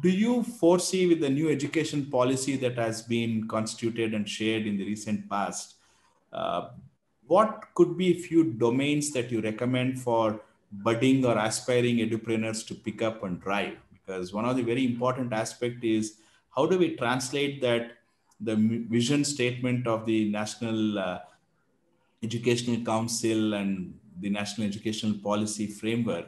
Do you foresee with the new education policy that has been constituted and shared in the recent past, what could be a few domains that you recommend for budding or aspiring edupreneurs to pick up and drive? Because one of the very important aspect is how do we translate that the vision statement of the National Educational Council and the National Educational Policy Framework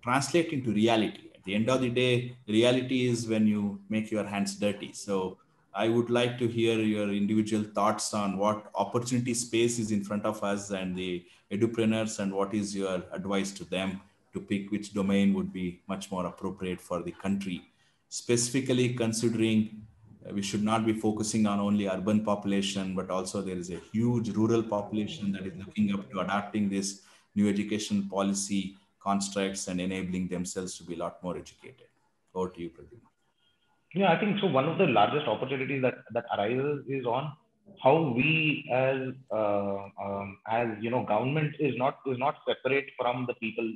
translate into reality. At the end of the day, reality is when you make your hands dirty. So I would like to hear your individual thoughts on what opportunity space is in front of us and the edupreneurs, and what is your advice to them to pick which domain would be much more appropriate for the country, specifically considering we should not be focusing on only urban population, but also there is a huge rural population that is looking up to adapting this new education policy constructs and enabling themselves to be a lot more educated. Over to you, Pradyumna. Yeah, I think so. One of the largest opportunities that arises is on how we as government is not separate from the people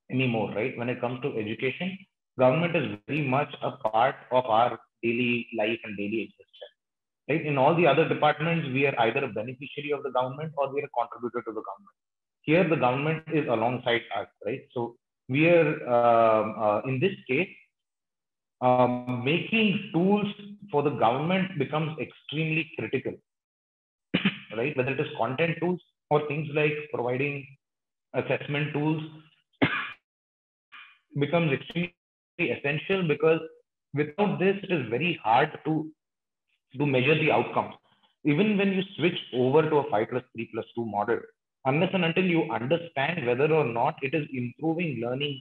anymore, right? When it comes to education, government is very much a part of our daily life and daily existence, right? In all the other departments, we are either a beneficiary of the government or we are a contributor to the government. Here, the government is alongside us, right? So we are in this case making tools for the government becomes extremely critical, right? Whether it is content tools or things like providing assessment tools becomes extremely essential, because without this, it is very hard to measure the outcomes. even when you switch over to a 5+3+2 model, unless and until you understand whether or not it is improving learning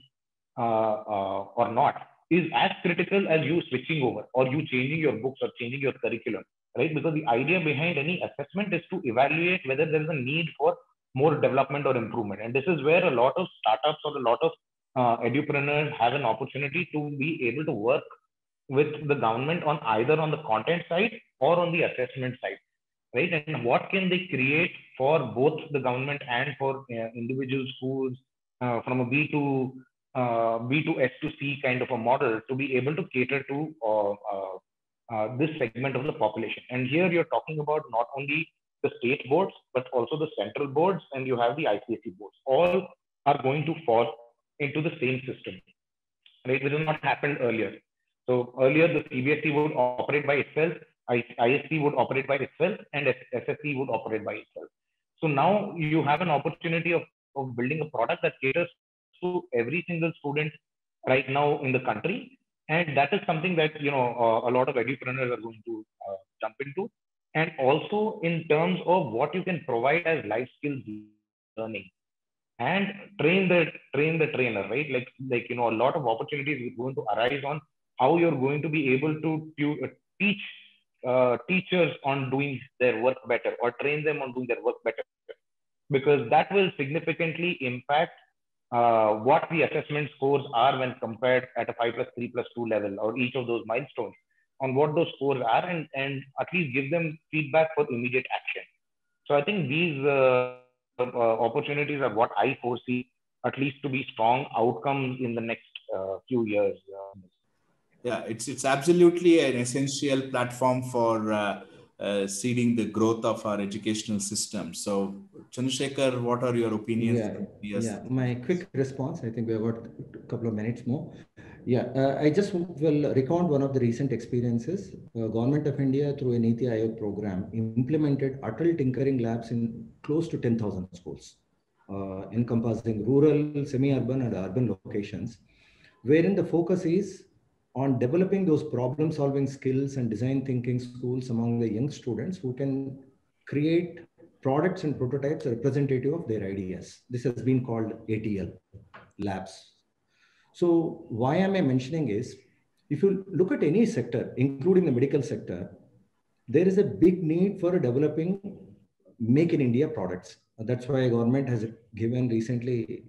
or not, is as critical as you switching over or you changing your books or changing your curriculum, right? Because the idea behind any assessment is to evaluate whether there is a need for more development or improvement. And this is where a lot of startups or a lot of edupreneurs have an opportunity to be able to work with the government on either on the content side or on the assessment side, right? And what can they create for both the government and for individual schools from a B to S to C kind of a model to be able to cater to this segment of the population. And here you're talking about not only the state boards, but also the central boards, and you have the ICSE boards. All are going to fall into the same system, right? Which has not happened earlier. So earlier, the CBSE would operate by itself, ISC would operate by itself, and SSE would operate by itself. So now you have an opportunity of building a product that caters to every single student right now in the country. And that is something that, you know, a lot of edupreneurs are going to jump into. And also in terms of what you can provide as life skills learning and train the trainer, right? Like, you know, a lot of opportunities are going to arise on how you're going to be able to teach teachers on doing their work better or train them on doing their work better, because that will significantly impact what the assessment scores are when compared at a 5+3+2 level or each of those milestones on what those scores are, and at least give them feedback for immediate action. So I think these opportunities are what I foresee, at least to be strong outcomes in the next few years. Yeah, it's absolutely an essential platform for seeding the growth of our educational system. So, Chandrasekhar, what are your opinions? Yeah. My quick response. I think we have got a couple of minutes more. Yeah, I just will recount one of the recent experiences. Government of India, through a NITI Aayog program, implemented Atal Tinkering Labs in close to 10,000 schools, encompassing rural, semi-urban, and urban locations, wherein the focus is on developing those problem-solving skills and design thinking schools among the young students who can create products and prototypes representative of their ideas. This has been called ATL labs. So why am I mentioning is, if you look at any sector, including the medical sector, there is a big need for developing make in India products. That's why government has given recently,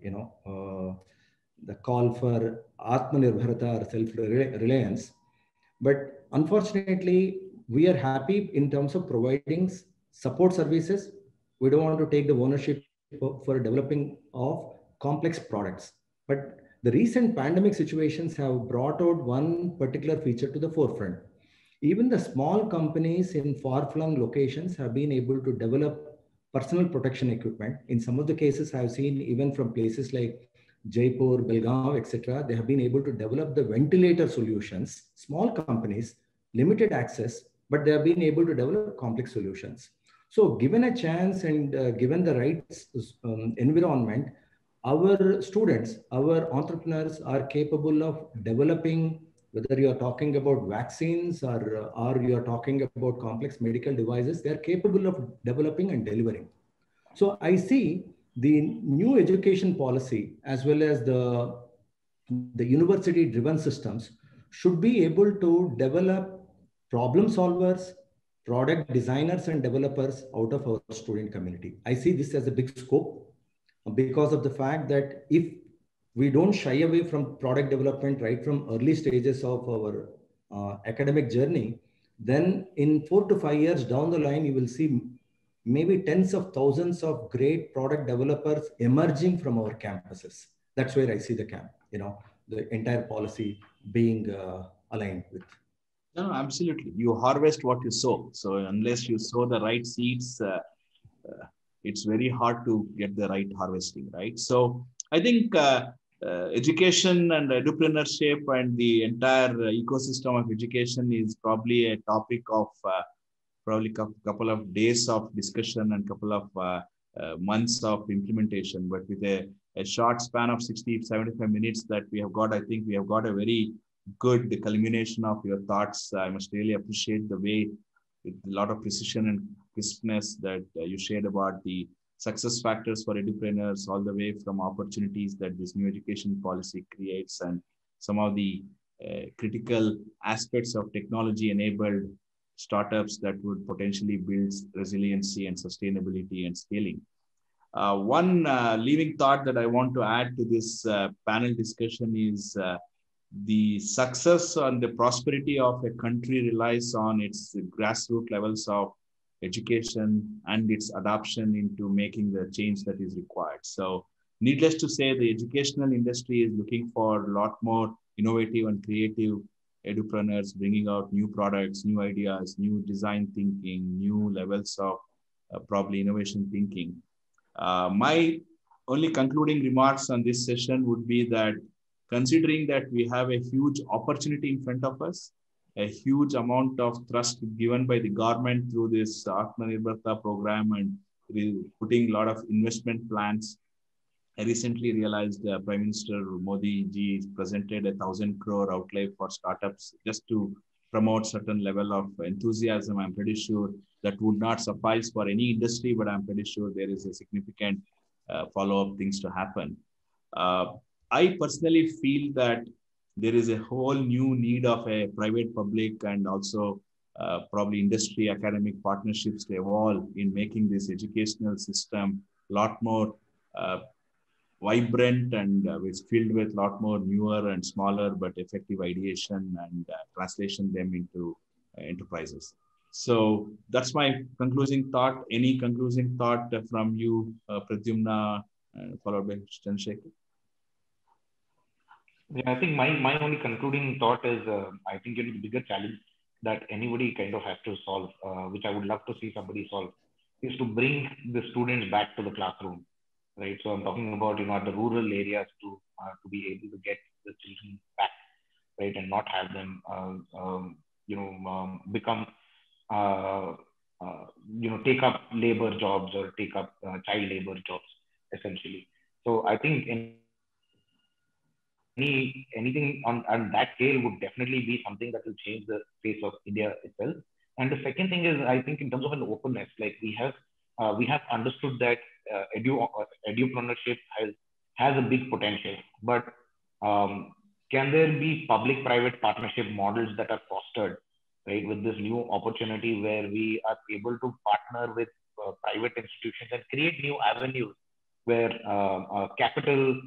the call for Atmanirbharata or self-reliance. But unfortunately, we are happy in terms of providing support services. We don't want to take the ownership for developing of complex products. But the recent pandemic situations have brought out one particular feature to the forefront. Even the small companies in far-flung locations have been able to develop personal protection equipment. In some of the cases, I've seen even from places like Jaipur, Belgaum, etc., they have been able to develop the ventilator solutions, small companies, limited access, but they have been able to develop complex solutions. So given a chance and given the right environment, our students, our entrepreneurs are capable of developing, whether you're talking about vaccines or you're talking about complex medical devices, they're capable of developing and delivering. So I see the new education policy as well as the university-driven systems should be able to develop problem solvers, product designers and developers out of our student community. I see this as a big scope because of the fact that if we don't shy away from product development right from early stages of our academic journey, then in 4 to 5 years down the line, you will see maybe tens of thousands of great product developers emerging from our campuses. That's where I see the entire policy being aligned with. No, absolutely. You harvest what you sow. So unless you sow the right seeds, it's very hard to get the right harvesting, right? So I think education and entrepreneurship and the entire ecosystem of education is probably a topic of probably couple of days of discussion and couple of months of implementation. But with a short span of 60-75 minutes that we have got, I think we have got a very good culmination of your thoughts. I must really appreciate the way, with a lot of precision and crispness that you shared about the success factors for edupreneurs, all the way from opportunities that this new education policy creates, and some of the critical aspects of technology-enabled startups that would potentially build resiliency and sustainability and scaling. One leaving thought that I want to add to this panel discussion is the success and the prosperity of a country relies on its grassroots levels of education and its adoption into making the change that is required. So needless to say, the educational industry is looking for a lot more innovative and creative edupreneurs bringing out new products, new ideas, new design thinking, new levels of probably innovation thinking. My only concluding remarks on this session would be that considering that we have a huge opportunity in front of us, a huge amount of thrust given by the government through this Atmanirbhar Bharat program and putting a lot of investment plans. I recently realized Prime Minister Modi ji presented 1,000 crore outlay for startups just to promote certain level of enthusiasm. I'm pretty sure that would not suffice for any industry, but I'm pretty sure there is a significant follow-up things to happen. I personally feel that there is a whole new need of a private, public, and also probably industry academic partnerships to evolve in making this educational system a lot more vibrant and it's filled with a lot more newer and smaller but effective ideation and translation them into enterprises. So that's my concluding thought. Any concluding thought from you, Pradyumna, followed by Chandrasekhar? Yeah, I think my only concluding thought is, I think the bigger challenge that anybody kind of has to solve, which I would love to see somebody solve, is to bring the students back to the classroom. Right, so I'm talking about at the rural areas to be able to get the children back, right, and not have them become take up labor jobs or take up child labor jobs essentially. So I think anything on that scale would definitely be something that will change the face of India itself. And the second thing is, I think in terms of an openness, like we have understood that edupreneurship has a big potential, but can there be public-private partnership models that are fostered, right, with this new opportunity where we are able to partner with private institutions and create new avenues where capital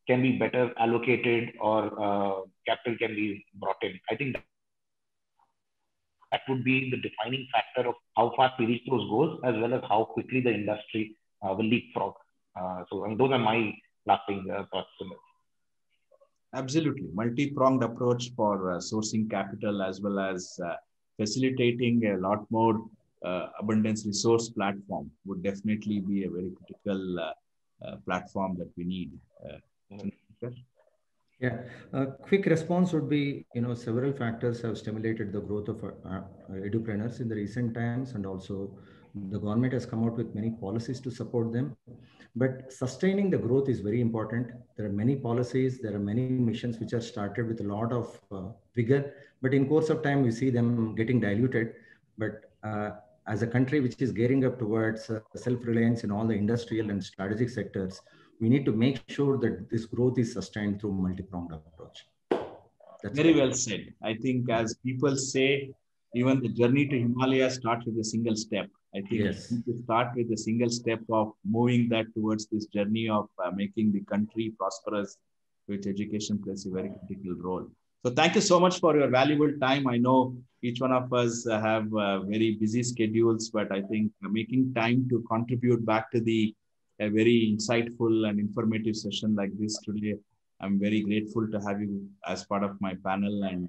can be better allocated or capital can be brought in? I think that would be the defining factor of how fast we reach those goals, as well as how quickly the industry will leapfrog. So I mean, those are my lasting thoughts on it. Absolutely. Multi-pronged approach for sourcing capital as well as facilitating a lot more abundance resource platform would definitely be a very critical platform that we need. Yeah, a quick response would be, several factors have stimulated the growth of edupreneurs in the recent times, and also the government has come out with many policies to support them. But sustaining the growth is very important. There are many policies, there are many missions which are started with a lot of vigor, but in course of time, we see them getting diluted. But as a country which is gearing up towards self-reliance in all the industrial and strategic sectors, we need to make sure that this growth is sustained through multi-pronged approach. That's very well said. I think as people say, even the journey to Himalaya starts with a single step. I think yes, we need to start with a single step of moving that towards this journey of making the country prosperous, which education plays a very critical role. So thank you so much for your valuable time. I know each one of us have very busy schedules, but I think making time to contribute back to a very insightful and informative session like this today, I'm very grateful to have you as part of my panel and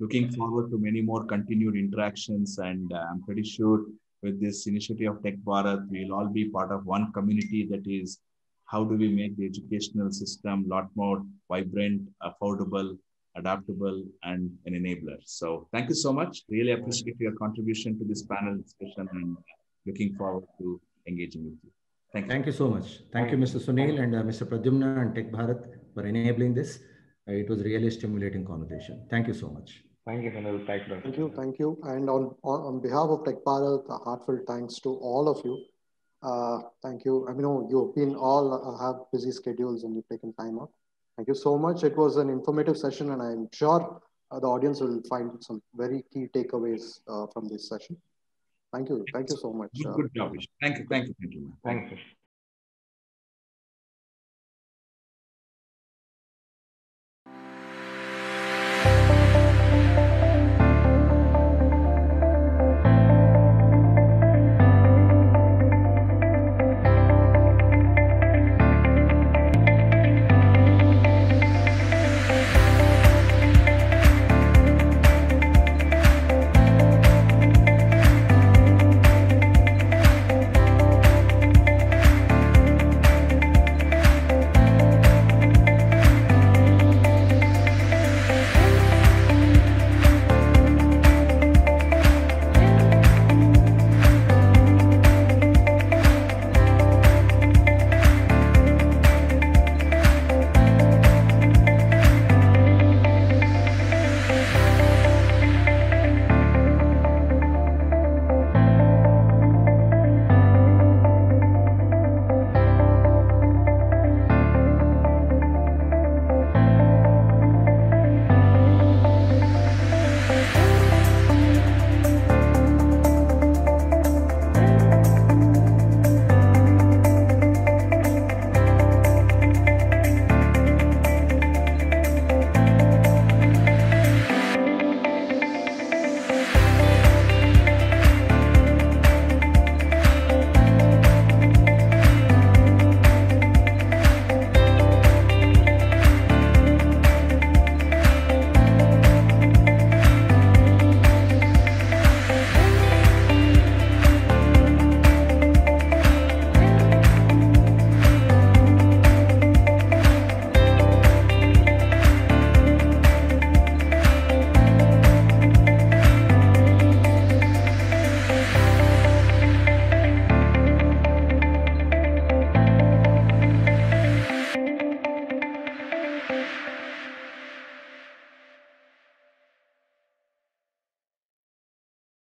looking forward to many more continued interactions. And I'm pretty sure with this initiative of Tech Bharat, we'll all be part of one community, that is, how do we make the educational system a lot more vibrant, affordable, adaptable, and an enabler. So thank you so much. Really appreciate your contribution to this panel discussion and looking forward to engaging with you. Thank you so much. Thank you, Mr. Sunil and Mr. Pradyumna and Tech Bharat for enabling this. It was really a stimulating conversation. Thank you so much. Thank you, Sunil. Thank you. And on behalf of Tech Bharat, a heartfelt thanks to all of you. Thank you. I mean, you've been all have busy schedules and you've taken time out. Thank you so much. It was an informative session, and I'm sure the audience will find some very key takeaways from this session. Thank you. Thank you so much. Good job. Thank you. Thank you. Thank you.